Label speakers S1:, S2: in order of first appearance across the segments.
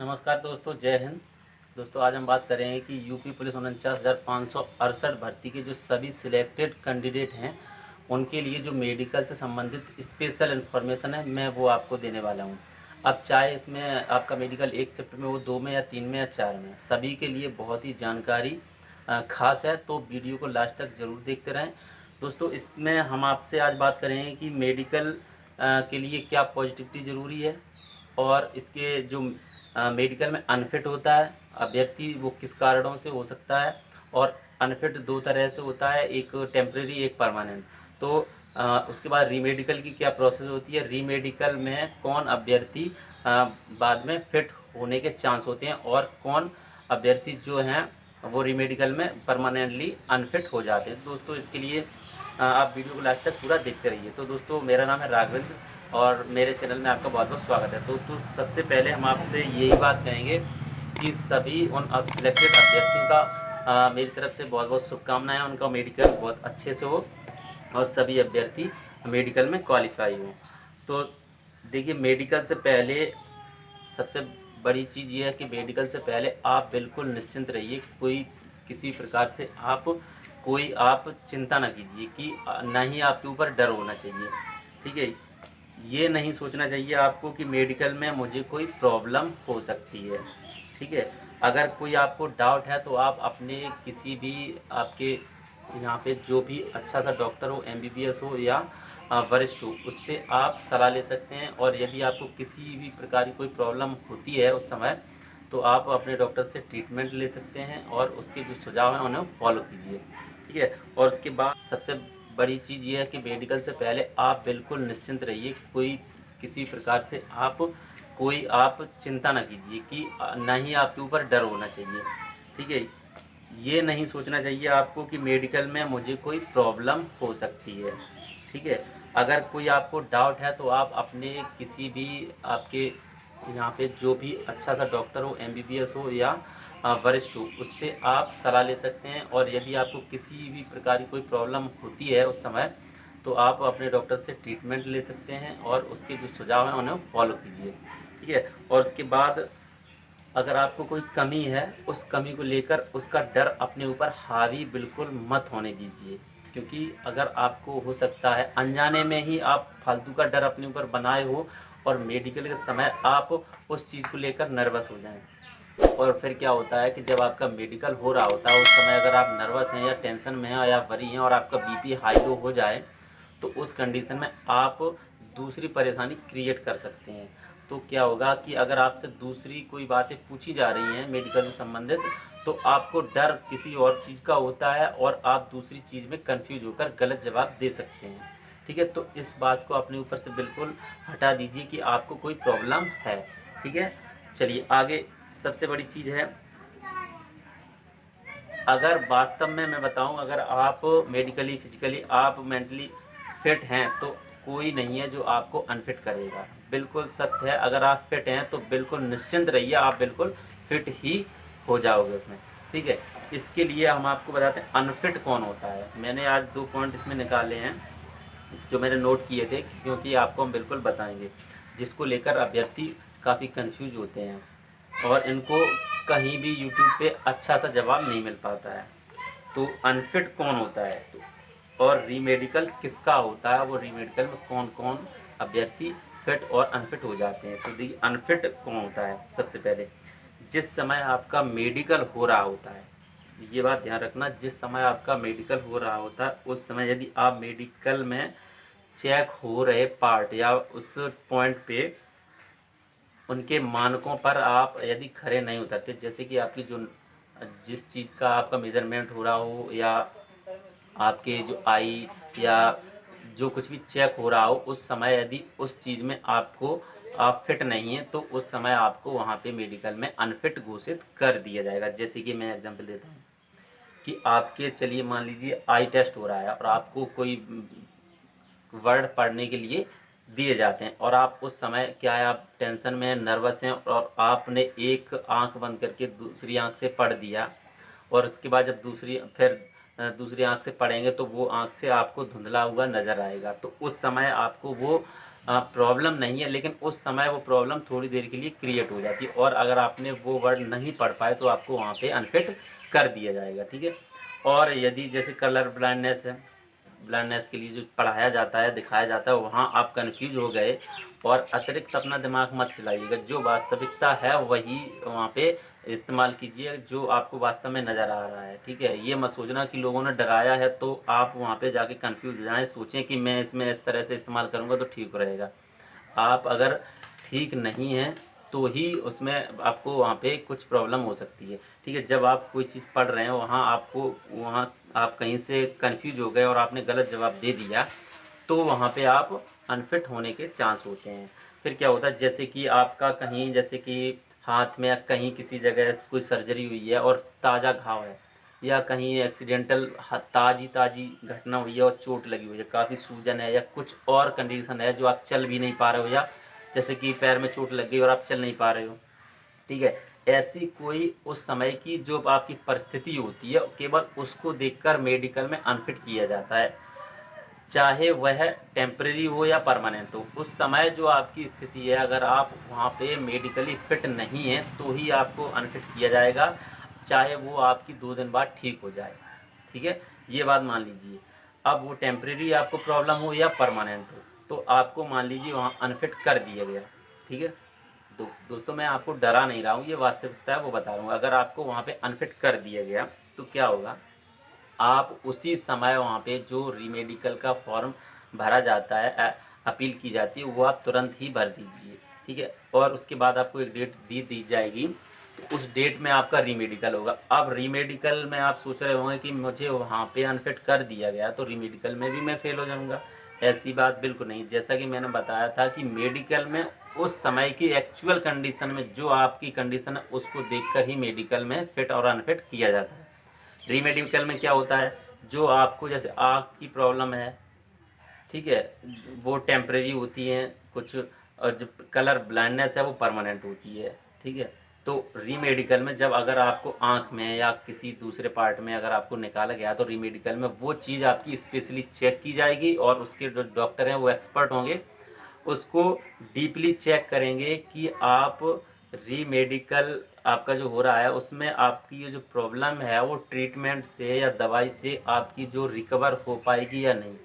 S1: नमस्कार दोस्तों, जय हिंद। दोस्तों आज हम बात करेंगे कि यूपी पुलिस 49,568 भर्ती के जो सभी सिलेक्टेड कैंडिडेट हैं उनके लिए जो मेडिकल से संबंधित स्पेशल इन्फॉर्मेशन है मैं वो आपको देने वाला हूं। अब चाहे इसमें आपका मेडिकल एक शिफ्ट में हो, 2 में या 3 में या 4 में, सभी के लिए बहुत ही जानकारी खास है, तो वीडियो को लास्ट तक ज़रूर देखते रहें। दोस्तों इसमें हम आपसे आज बात करेंगे कि मेडिकल के लिए क्या पॉजिटिविटी ज़रूरी है और इसके जो मेडिकल में अनफिट होता है अभ्यर्थी वो किस कारणों से हो सकता है। और अनफिट दो तरह से होता है, एक टेम्परेरी एक परमानेंट। तो उसके बाद रीमेडिकल की क्या प्रोसेस होती है, रीमेडिकल में कौन अभ्यर्थी बाद में फिट होने के चांस होते हैं और कौन अभ्यर्थी जो हैं वो रीमेडिकल में परमानेंटली अनफिट हो जाते हैं। दोस्तों इसके लिए आप वीडियो को लास्ट तक पूरा देखते रहिए। तो दोस्तों मेरा नाम है राघवेंद्र और मेरे चैनल में आपका बहुत बहुत स्वागत है। तो सबसे पहले हम आपसे यही बात कहेंगे कि सभी उन अब सिलेक्टेड अभ्यर्थियों का मेरी तरफ से बहुत बहुत शुभकामनाएं, उनका मेडिकल बहुत अच्छे से हो और सभी अभ्यर्थी मेडिकल में क्वालिफाई हों। तो देखिए, मेडिकल से पहले सबसे बड़ी चीज़ ये है कि मेडिकल से पहले आप बिल्कुल निश्चिंत रहिए। कोई किसी प्रकार से आप चिंता ना कीजिए कि ना ही आपके ऊपर डर होना चाहिए। ठीक है, ये नहीं सोचना चाहिए आपको कि मेडिकल में मुझे कोई प्रॉब्लम हो सकती है। ठीक है, अगर कोई आपको डाउट है तो आप अपने किसी भी आपके यहाँ पे जो भी अच्छा सा डॉक्टर हो, एमबीबीएस हो या वरिष्ठ हो, उससे आप सलाह ले सकते हैं। और यदि आपको किसी भी प्रकार की कोई प्रॉब्लम होती है उस समय, तो आप अपने डॉक्टर से ट्रीटमेंट ले सकते हैं और उसके जो सुझाव हैं उन्हें फॉलो कीजिए। ठीक है, और उसके बाद सबसे बड़ी चीज़ ये है कि मेडिकल से पहले आप बिल्कुल निश्चिंत रहिए। कोई किसी प्रकार से आप चिंता ना कीजिए कि ना ही आपके ऊपर डर होना चाहिए। ठीक है, ये नहीं सोचना चाहिए आपको कि मेडिकल में मुझे कोई प्रॉब्लम हो सकती है। ठीक है, अगर कोई आपको डाउट है तो आप अपने किसी भी आपके यहाँ पे जो भी अच्छा सा डॉक्टर हो, एमबीबीएस हो या वरिष्ठ हो, उससे आप सलाह ले सकते हैं। और यदि आपको किसी भी प्रकार की कोई प्रॉब्लम होती है उस समय, तो आप अपने डॉक्टर से ट्रीटमेंट ले सकते हैं और उसके जो सुझाव हैं उन्हें फॉलो कीजिए। ठीक है, और उसके बाद अगर आपको कोई कमी है, उस कमी को लेकर उसका डर अपने ऊपर हावी बिल्कुल मत होने दीजिए। क्योंकि अगर आपको हो सकता है अनजाने में ही आप फालतू का डर अपने ऊपर बनाए हो और मेडिकल के समय आप उस चीज़ को लेकर नर्वस हो जाएं। और फिर क्या होता है कि जब आपका मेडिकल हो रहा होता है उस समय अगर आप नर्वस हैं या टेंशन में हैं या वरी हैं और आपका बीपी हाई लो हो जाए, तो उस कंडीशन में आप दूसरी परेशानी क्रिएट कर सकते हैं। तो क्या होगा कि अगर आपसे दूसरी कोई बातें पूछी जा रही हैं मेडिकल से संबंधित, तो आपको डर किसी और चीज़ का होता है और आप दूसरी चीज़ में कंफ्यूज होकर गलत जवाब दे सकते हैं। ठीक है, तो इस बात को अपने ऊपर से बिल्कुल हटा दीजिए कि आपको कोई प्रॉब्लम है। ठीक है, चलिए आगे। सबसे बड़ी चीज़ है, अगर वास्तव में मैं बताऊं, अगर आप मेडिकली फिजिकली आप मेंटली फिट हैं तो कोई नहीं है जो आपको अनफिट करेगा। बिल्कुल सत्य है, अगर आप फिट हैं तो बिल्कुल निश्चिंत रहिए, आप बिल्कुल फिट ही हो जाओगे उसमें। ठीक है, इसके लिए हम आपको बताते हैं अनफिट कौन होता है। मैंने आज 2 पॉइंट इसमें निकाले हैं जो मैंने नोट किए थे, क्योंकि आपको हम बिल्कुल बताएंगे, जिसको लेकर अभ्यर्थी काफ़ी कंफ्यूज होते हैं और इनको कहीं भी यूट्यूब पे अच्छा सा जवाब नहीं मिल पाता है। तो अनफिट कौन होता है और रीमेडिकल किसका होता है, वो रीमेडिकल में कौन कौन अभ्यर्थी फिट और अनफिट हो जाते हैं। तो देखिए, अनफिट कौन होता है। सबसे पहले, जिस समय आपका मेडिकल हो रहा होता है, ये बात ध्यान रखना, जिस समय आपका मेडिकल हो रहा होता है उस समय यदि आप मेडिकल में चेक हो रहे पार्ट या उस पॉइंट पे उनके मानकों पर आप यदि खरे नहीं उतरते, जैसे कि आपकी जो जिस चीज़ का आपका मेजरमेंट हो रहा हो या आपके जो आई या जो कुछ भी चेक हो रहा हो, उस समय यदि उस चीज़ में आप फिट नहीं हैं तो उस समय आपको वहाँ पे मेडिकल में अनफिट घोषित कर दिया जाएगा। जैसे कि मैं एग्जांपल देता हूँ कि आपके, चलिए मान लीजिए आई टेस्ट हो रहा है और आपको कोई वर्ड पढ़ने के लिए दिए जाते हैं और आप उस समय क्या है, आप टेंशन में नर्वस हैं और आपने एक आंख बंद करके दूसरी आंख से पढ़ दिया और उसके बाद जब दूसरी आंख से पढ़ेंगे तो वो आंख से आपको धुंधला हुआ नज़र आएगा। तो उस समय आपको वो प्रॉब्लम नहीं है, लेकिन उस समय वो प्रॉब्लम थोड़ी देर के लिए क्रिएट हो जाती है, और अगर आपने वो वर्ड नहीं पढ़ पाए तो आपको वहाँ पे अनफिट कर दिया जाएगा, ठीक है। और यदि जैसे कलर ब्लाइंडनेस है, ब्लाइंडनेस के लिए जो पढ़ाया जाता है, दिखाया जाता है, वहाँ आप कंफ्यूज हो गए और अतिरिक्त अपना दिमाग मत चलाइएगा। जो वास्तविकता है वही वहाँ पे इस्तेमाल कीजिए, जो आपको वास्तव में नज़र आ रहा है, ठीक है। ये मत सोचना कि लोगों ने डराया है तो आप वहाँ पे जाके कंफ्यूज हो जाएं, सोचें कि मैं इसमें इस तरह से इस्तेमाल करूँगा तो ठीक रहेगा। आप अगर ठीक नहीं हैं तो ही उसमें आपको वहाँ पे कुछ प्रॉब्लम हो सकती है, ठीक है। जब आप कोई चीज़ पढ़ रहे हैं, वहाँ आप कहीं से कंफ्यूज हो गए और आपने गलत जवाब दे दिया, तो वहाँ पे आप अनफिट होने के चांस होते हैं। फिर क्या होता है, जैसे कि आपका कहीं, जैसे कि हाथ में या कहीं किसी जगह कोई सर्जरी हुई है और ताज़ा घाव है, या कहीं एक्सीडेंटल ताज़ी ताज़ी घटना हुई है और चोट लगी हुई है, काफ़ी सूजन है, या कुछ और कंडीशन है जो आप चल भी नहीं पा रहे हो, या जैसे कि पैर में चोट लग गई और आप चल नहीं पा रहे हो, ठीक है। ऐसी कोई उस समय की जो आपकी परिस्थिति होती है, केवल उसको देखकर मेडिकल में अनफिट किया जाता है, चाहे वह टेम्परेरी हो या परमानेंट हो। उस समय जो आपकी स्थिति है, अगर आप वहाँ पे मेडिकली फिट नहीं हैं तो ही आपको अनफिट किया जाएगा, चाहे वो आपकी 2 दिन बाद ठीक हो जाए, ठीक है। ये बात मान लीजिए। अब वो टेम्परेरी आपको प्रॉब्लम हो या परमानेंट हो, तो आपको मान लीजिए वहाँ अनफिट कर दिया गया, ठीक है। दोस्तों, मैं आपको डरा नहीं रहा हूँ, ये वास्तविकता है वो बता रहा हूँ। अगर आपको वहाँ पे अनफिट कर दिया गया तो क्या होगा, आप उसी समय वहाँ पे जो रीमेडिकल का फॉर्म भरा जाता है, अपील की जाती है, वो आप तुरंत ही भर दीजिए, ठीक है। और उसके बाद आपको एक डेट दी जाएगी, तो उस डेट में आपका रीमेडिकल होगा। अब रीमेडिकल में आप सोच रहे होंगे कि मुझे वहाँ पे अनफिट कर दिया गया तो रीमेडिकल में भी मैं फेल हो जाऊँगा। ऐसी बात बिल्कुल नहीं। जैसा कि मैंने बताया था कि मेडिकल में उस समय की एक्चुअल कंडीशन में जो आपकी कंडीशन है उसको देखकर ही मेडिकल में फिट और अनफिट किया जाता है। रीमेडिकल में क्या होता है, जो आपको जैसे आँख की प्रॉब्लम है, ठीक है, वो टेम्परेरी होती है कुछ, और जो कलर ब्लाइंडनेस है वो परमानेंट होती है, ठीक है। तो रीमेडिकल में जब अगर आपको आँख में या किसी दूसरे पार्ट में अगर आपको निकाला गया तो रीमेडिकल में वो चीज़ आपकी स्पेशली चेक की जाएगी, और उसके जो डॉक्टर हैं वो एक्सपर्ट होंगे, उसको डीपली चेक करेंगे कि आप रीमेडिकल आपका जो हो रहा है उसमें आपकी ये जो प्रॉब्लम है वो ट्रीटमेंट से या दवाई से आपकी जो रिकवर हो पाएगी या नहीं,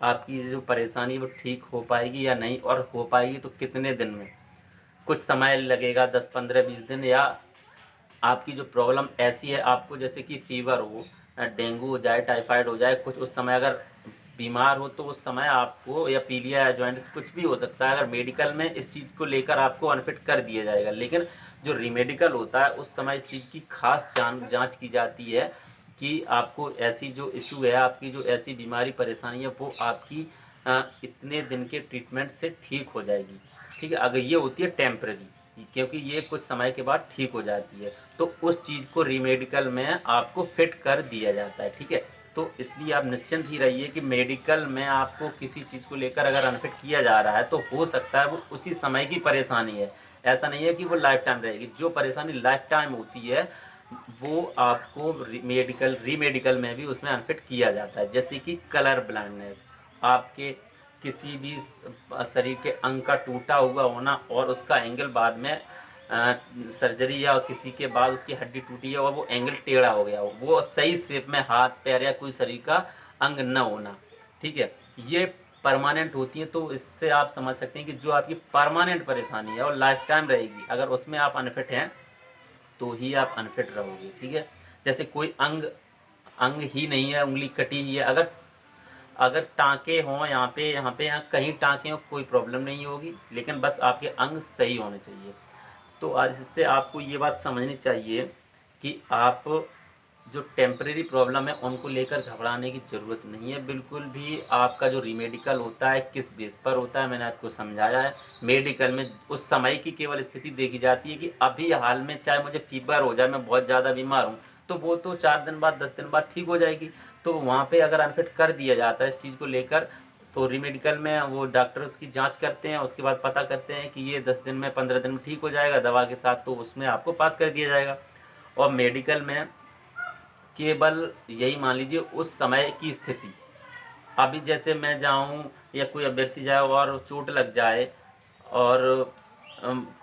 S1: आपकी जो परेशानी वो ठीक हो पाएगी या नहीं, और हो पाएगी तो कितने दिन में। कुछ समय लगेगा, 10 15 20 दिन, या आपकी जो प्रॉब्लम ऐसी है, आपको जैसे कि फीवर हो, डेंगू हो जाए, टाइफाइड हो जाए, कुछ उस समय अगर बीमार हो तो उस समय आपको, या पीलिया या जॉइंट्स कुछ भी हो सकता है, अगर मेडिकल में इस चीज़ को लेकर आपको अनफिट कर दिया जाएगा। लेकिन जो रीमेडिकल होता है उस समय इस चीज़ की खास जांच की जाती है कि आपको ऐसी जो इशू है, आपकी जो ऐसी बीमारी परेशानी है वो आपकी इतने दिन के ट्रीटमेंट से ठीक हो जाएगी, ठीक है। अगर ये होती है टेम्परेरी, क्योंकि ये कुछ समय के बाद ठीक हो जाती है, तो उस चीज़ को रीमेडिकल में आपको फिट कर दिया जाता है, ठीक है। तो इसलिए आप निश्चिंत ही रहिए कि मेडिकल में आपको किसी चीज़ को लेकर अगर अनफिट किया जा रहा है तो हो सकता है वो उसी समय की परेशानी है, ऐसा नहीं है कि वो लाइफ टाइम रहेगी। जो परेशानी लाइफ टाइम होती है वो आपको रीमेडिकल में भी उसमें अनफिट किया जाता है। जैसे कि कलर ब्लाइंडनेस, आपके किसी भी शरीर के अंग का टूटा हुआ होना और उसका एंगल बाद में सर्जरी या किसी के बाद उसकी हड्डी टूटी है और वो एंगल टेढ़ा हो गया हो, वो सही शेप में हाथ पैर या कोई शरीर का अंग न होना, ठीक है, ये परमानेंट होती है। तो इससे आप समझ सकते हैं कि जो आपकी परमानेंट परेशानी है और लाइफ टाइम रहेगी, अगर उसमें आप अनफिट हैं तो ही आप अनफिट रहोगे, ठीक है। जैसे कोई अंग अंग ही नहीं है, उंगली कटी ही है, अगर अगर टाँके हों यहाँ कहीं टाँके हों, कोई प्रॉब्लम नहीं होगी, लेकिन बस आपके अंग सही होने चाहिए। तो आज इससे आपको ये बात समझनी चाहिए कि आप जो टेम्परेरी प्रॉब्लम है उनको लेकर घबराने की ज़रूरत नहीं है बिल्कुल भी। आपका जो रीमेडिकल होता है किस बेस पर होता है मैंने आपको समझाया है। मेडिकल में उस समय की केवल स्थिति देखी जाती है कि अभी हाल में चाहे मुझे फीवर हो जाए, मैं बहुत ज़्यादा बीमार हूँ, तो वो तो 4 दिन बाद 10 दिन बाद ठीक हो जाएगी। तो वहाँ पे अगर अनफिट कर दिया जाता है इस चीज़ को लेकर, तो रीमेडिकल में वो डॉक्टर उसकी जांच करते हैं, उसके बाद पता करते हैं कि ये 10 दिन में 15 दिन में ठीक हो जाएगा दवा के साथ, तो उसमें आपको पास कर दिया जाएगा। और मेडिकल में केवल यही मान लीजिए उस समय की स्थिति, अभी जैसे मैं जाऊँ या कोई अभ्यर्थी जाए और चोट लग जाए और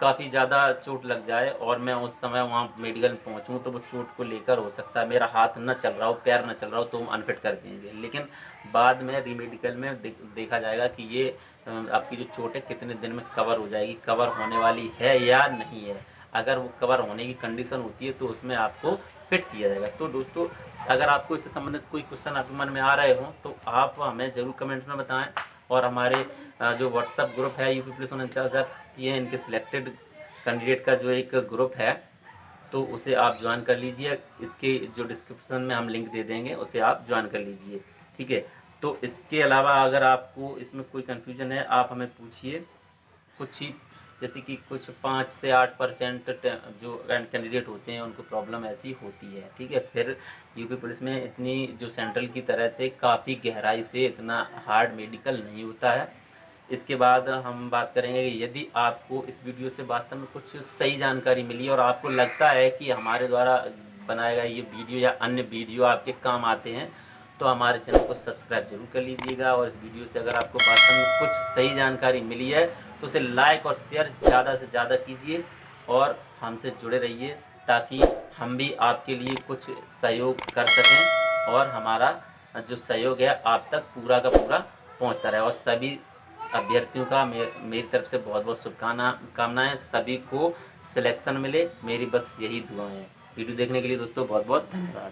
S1: काफ़ी ज़्यादा चोट लग जाए और मैं उस समय वहाँ मेडिकल में पहुँचूँ, तो वो चोट को लेकर हो सकता है मेरा हाथ न चल रहा हो, पैर न चल रहा हो, तो वो अनफिट कर देंगे। लेकिन बाद में रीमेडिकल में देखा जाएगा कि ये आपकी जो चोट है कितने दिन में कवर हो जाएगी, कवर होने वाली है या नहीं है। अगर वो कवर होने की कंडीशन होती है तो उसमें आपको फिट किया जाएगा। तो दोस्तों, अगर आपको इससे संबंधित कोई क्वेश्चन आपके मन में आ रहे हों तो आप हमें ज़रूर कमेंट्स में बताएं। और हमारे जो व्हाट्सअप ग्रुप है यूपी पुलिस 49,000 ये इनके सिलेक्टेड कैंडिडेट का जो एक ग्रुप है, तो उसे आप ज्वाइन कर लीजिए। इसके जो डिस्क्रिप्शन में हम लिंक दे देंगे, उसे आप ज्वाइन कर लीजिए, ठीक है। तो इसके अलावा अगर आपको इसमें कोई कन्फ्यूजन है, आप हमें पूछिए। कुछ ही जैसे कि कुछ 5 से 8% जो कैंडिडेट होते हैं उनको प्रॉब्लम ऐसी होती है, ठीक है। फिर यूपी पुलिस में इतनी जो सेंट्रल की तरह से काफ़ी गहराई से इतना हार्ड मेडिकल नहीं होता है। इसके बाद हम बात करेंगे कि यदि आपको इस वीडियो से वास्तव में कुछ सही जानकारी मिली और आपको लगता है कि हमारे द्वारा बनाया गया ये वीडियो या अन्य वीडियो आपके काम आते हैं, तो हमारे चैनल को सब्सक्राइब जरूर कर लीजिएगा। और इस वीडियो से अगर आपको वास्तव में कुछ सही जानकारी मिली है तो उसे लाइक और शेयर ज़्यादा से ज़्यादा कीजिए और हमसे जुड़े रहिए, ताकि हम भी आपके लिए कुछ सहयोग कर सकें और हमारा जो सहयोग है आप तक पूरा का पूरा पहुंचता रहे। और सभी अभ्यर्थियों का मेरी तरफ से बहुत बहुत शुभकामनाएं। सभी को सिलेक्शन मिले, मेरी बस यही दुआएं हैं। वीडियो देखने के लिए दोस्तों बहुत बहुत धन्यवाद।